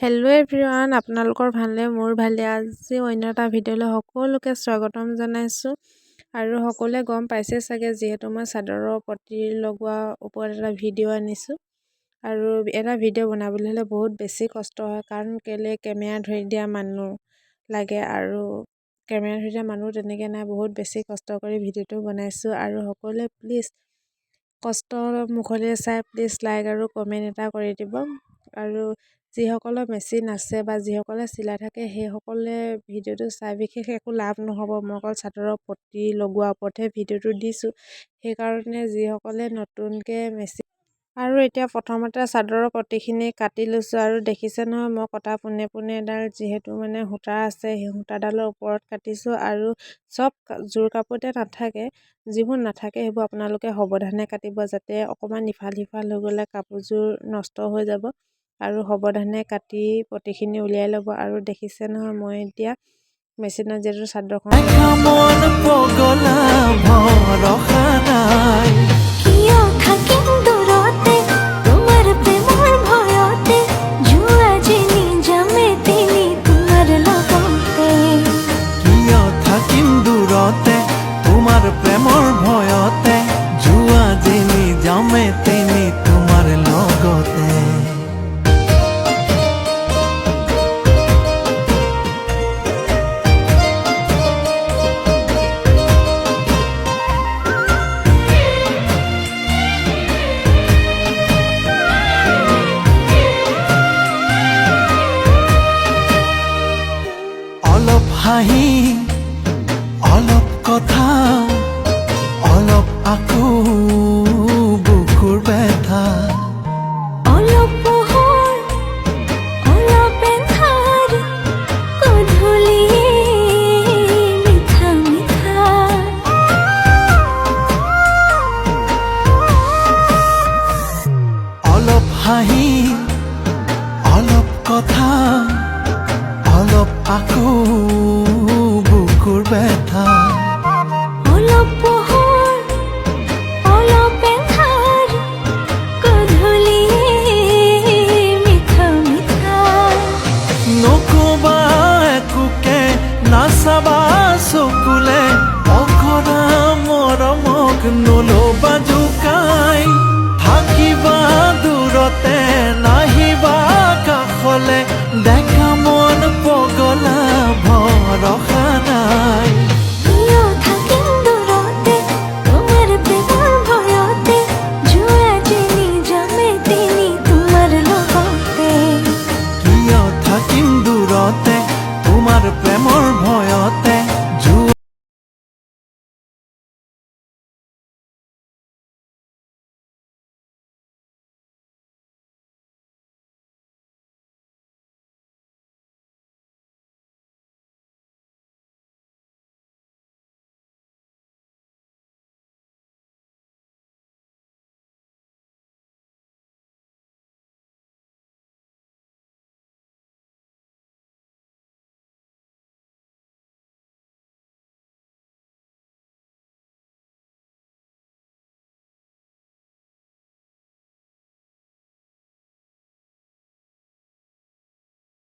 Hello' everyone, আপোনালোকৰ ভালনে? মোৰ ভালে। আজি অন্য এটা ভিডিঅ'লৈ সকলোকে স্বাগতম জনাইছোঁ। আৰু সকলোৱে গম পাইছে চাগে, যিহেতু মই চাদৰৰ পতি লগোৱা ওপৰত এটা ভিডিঅ' আনিছোঁ। আৰু এটা ভিডিঅ' বনাবলৈ হ'লে বহুত বেছি কষ্ট হয়, কাৰণ কেলৈ কেমেৰা ধৰি দিয়া মানুহ লাগে, আৰু কেমেৰা ধৰি দিয়া মানুহ তেনেকৈ নাই। বহুত বেছি কষ্ট কৰি ভিডিঅ'টো বনাইছোঁ। আৰু সকলোৱে প্লিজ কষ্ট মুখলৈ চাই প্লিজ লাইক আৰু কমেণ্ট এটা কৰি দিব। আৰু যিসকলৰ মেচিন আছে বা যিসকলে চিলাই থাকে, সেইসকলে ভিডিঅ'টো চাই বিশেষ একো লাভ নহ'ব। মই অকল চাদৰৰ পতি লগোৱাৰ ওপৰতহে ভিডিঅ'টো দিছোঁ। সেইকাৰণে যিসকলে নতুনকৈ মেচিন আৰু এতিয়া প্ৰথমতে চাদৰৰ পতিখিনি কাটি লৈছোঁ। আৰু দেখিছে নহয়, মই কটা পোনে পোনে এডাল যিহেতু সূতা আছে, সেই সূতাডালৰ ওপৰত কাটিছোঁ। আৰু চব জোৰ কাপোৰতে নাথাকে, যিবোৰ নাথাকে সেইবোৰ আপোনালোকে সাৱধানে কাটিব, যাতে অকণমান ইফাল সিফাল হৈ গ'লে কাপোৰযোৰ নষ্ট হৈ যাব। আৰু সাৱধানে কাটি পতিখিনি উলিয়াই ল'ব। আৰু দেখিছে নহয়, মই এতিয়া মেচিনত যিহেতু চাদৰখন তোমাৰ প্ৰেমৰ ভয়তে জুয়া যিনি জামে তিনি তোমাৰ লগতে অলপ হাঁহি